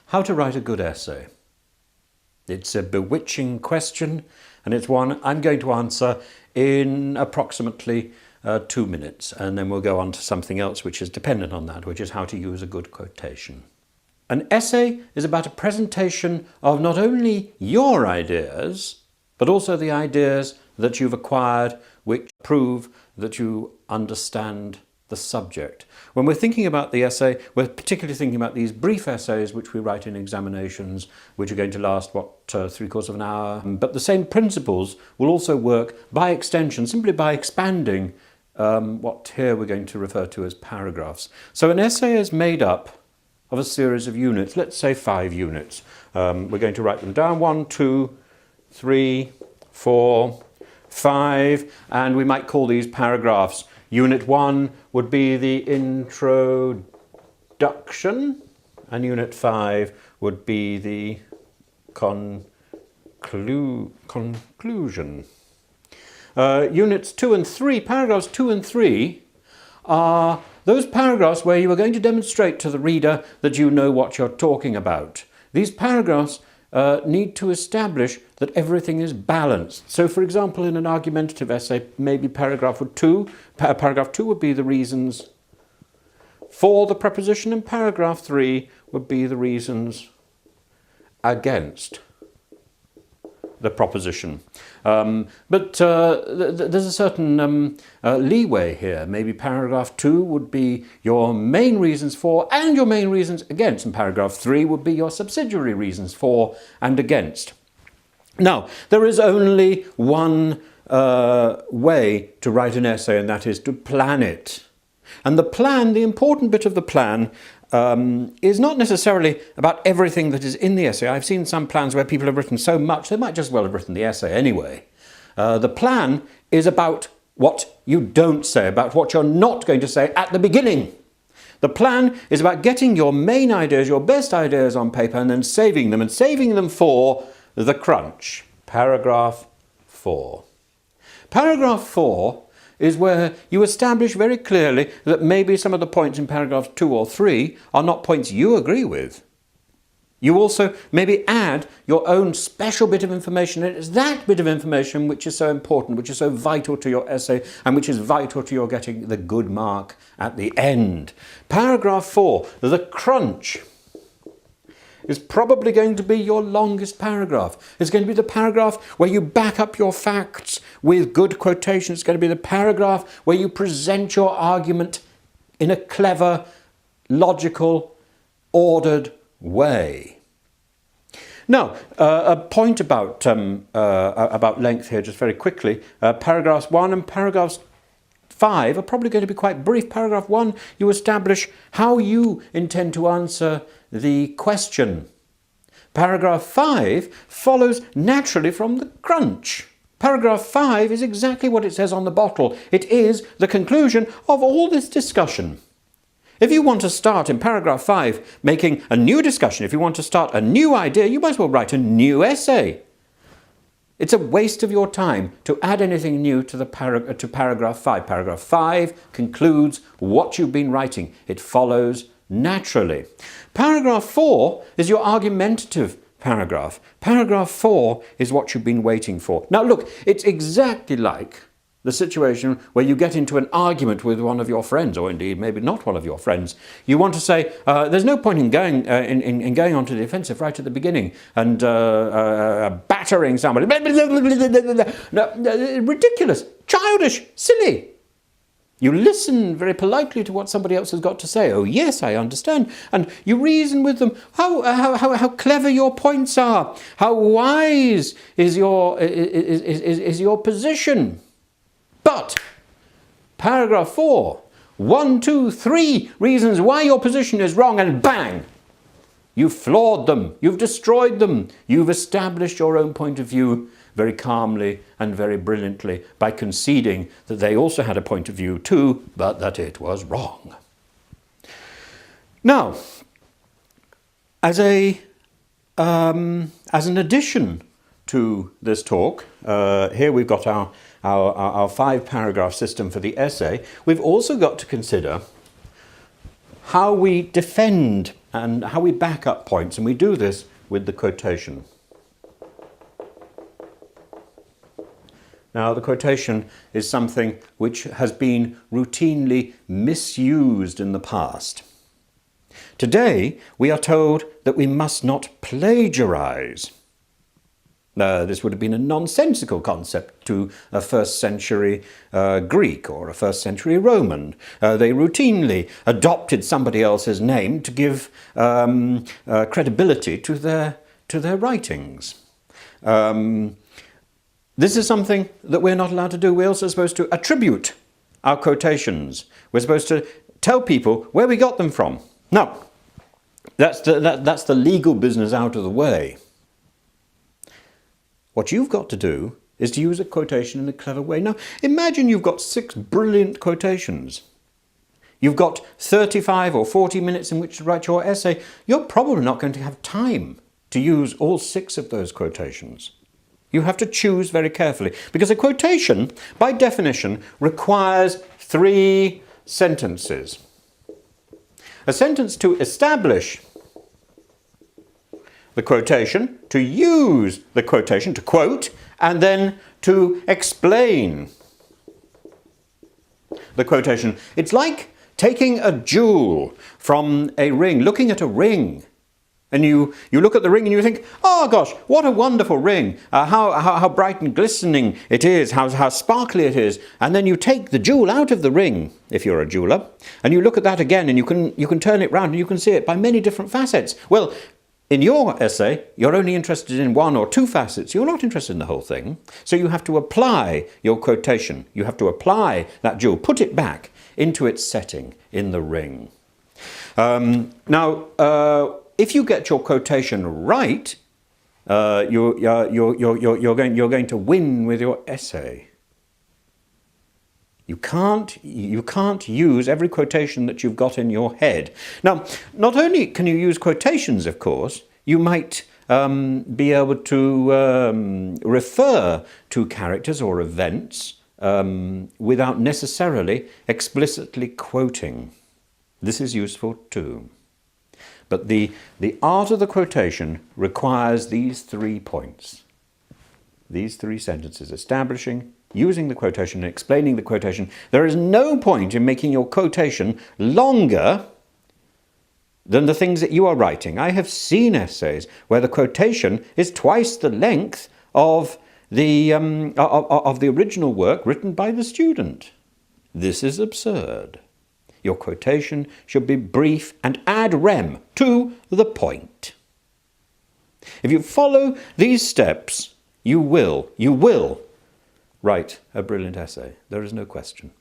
How to write a good essay. It's a bewitching question, and it's one I'm going to answer in approximately 2 minutes, and then we'll go on to something else which is dependent on that, which is how to use a good quotation. An essay is about a presentation of not only your ideas, but also the ideas that you've acquired which prove that you understand the subject. When we're thinking about the essay, we're particularly thinking about these brief essays which we write in examinations, which are going to last, 3/4 of an hour. But the same principles will also work by extension, simply by expanding what here we're going to refer to as paragraphs. So an essay is made up of a series of units, let's say 5 units. We're going to write them down, 1, 2, 3, 4, 5, and we might call these paragraphs. Unit 1 would be the introduction, and Unit 5 would be the conclusion. Units 2 and 3, paragraphs 2 and 3, are those paragraphs where you are going to demonstrate to the reader that you know what you're talking about. These paragraphs need to establish that everything is balanced. So, for example, in an argumentative essay, maybe paragraph 2 would be the reasons for the proposition, and paragraph 3 would be the reasons against the proposition. But there's a certain leeway here. Maybe paragraph 2 would be your main reasons for and your main reasons against, and paragraph 3 would be your subsidiary reasons for and against. Now, there is only one way to write an essay, and that is to plan it. And the important bit of the plan is not necessarily about everything that is in the essay. I've seen some plans where people have written so much they might just well have written the essay anyway. The plan is about what you don't say, about what you're not going to say at the beginning. The plan is about getting your main ideas, your best ideas on paper, and then saving them for the crunch. Paragraph 4. Paragraph 4 is where you establish very clearly that maybe some of the points in paragraphs 2 or 3 are not points you agree with. You also maybe add your own special bit of information. It is that bit of information which is so important, which is so vital to your essay, and which is vital to your getting the good mark at the end. Paragraph 4, the crunch, is probably going to be your longest paragraph. It's going to be the paragraph where you back up your facts with good quotations. It's going to be the paragraph where you present your argument in a clever, logical, ordered way. Now, a point about length here, just very quickly. Paragraphs 1 and paragraphs 5 are probably going to be quite brief. Paragraph 1, you establish how you intend to answer the question. Paragraph 5 follows naturally from the crunch. Paragraph 5 is exactly what it says on the bottle. It is the conclusion of all this discussion. If you want to start in paragraph 5 making a new discussion, if you want to start a new idea, you might as well write a new essay. It's a waste of your time to add anything new to paragraph 5. Paragraph 5 concludes what you've been writing. It follows naturally. Paragraph 4 is your argumentative paragraph. Paragraph 4 is what you've been waiting for. Now look, it's exactly like the situation where you get into an argument with one of your friends, or indeed maybe not one of your friends. You want to say, there's no point in going onto the offensive right at the beginning and battering somebody. No, ridiculous, childish, silly. You listen very politely to what somebody else has got to say. Oh yes, I understand. And you reason with them how clever your points are, how wise is your position. But paragraph 4, 1, 2, 3 reasons why your position is wrong, and bang! You've flawed them, you've destroyed them, you've established your own point of view very calmly and very brilliantly by conceding that they also had a point of view too, but that it was wrong. Now, as an addition to this talk, here we've got our 5-paragraph system for the essay. We've also got to consider how we defend and how we back up points, and we do this with the quotation. Now, the quotation is something which has been routinely misused in the past. Today, we are told that we must not plagiarize. This would have been a nonsensical concept to a first century Greek or a first century Roman. They routinely adopted somebody else's name to give credibility to their writings. This is something that we're not allowed to do. We're also supposed to attribute our quotations. We're supposed to tell people where we got them from. Now, that's the legal business out of the way. What you've got to do is to use a quotation in a clever way. Now, imagine you've got 6 brilliant quotations. You've got 35 or 40 minutes in which to write your essay. You're probably not going to have time to use all 6 of those quotations. You have to choose very carefully, because a quotation, by definition, requires 3 sentences. A sentence to establish the quotation, to use the quotation, to quote, and then to explain the quotation. It's like taking a jewel from a ring, looking at a ring. And you look at the ring and you think, oh gosh, what a wonderful ring, how bright and glistening it is, how sparkly it is. And then you take the jewel out of the ring, if you're a jeweler, and you look at that again and you can turn it round and you can see it by many different facets. Well, in your essay, you're only interested in 1 or 2 facets. You're not interested in the whole thing. So you have to apply your quotation. You have to apply that jewel, put it back into its setting in the ring. If you get your quotation right, you're going to win with your essay. You can't use every quotation that you've got in your head. Now, not only can you use quotations, of course, you might be able to refer to characters or events without necessarily explicitly quoting. This is useful too. But the art of the quotation requires these 3 points. These 3 sentences: establishing, using the quotation, and explaining the quotation. There is no point in making your quotation longer than the things that you are writing. I have seen essays where the quotation is twice the length of the original work written by the student. This is absurd. Your quotation should be brief and ad rem, to the point. If you follow these steps, you will write a brilliant essay. There is no question.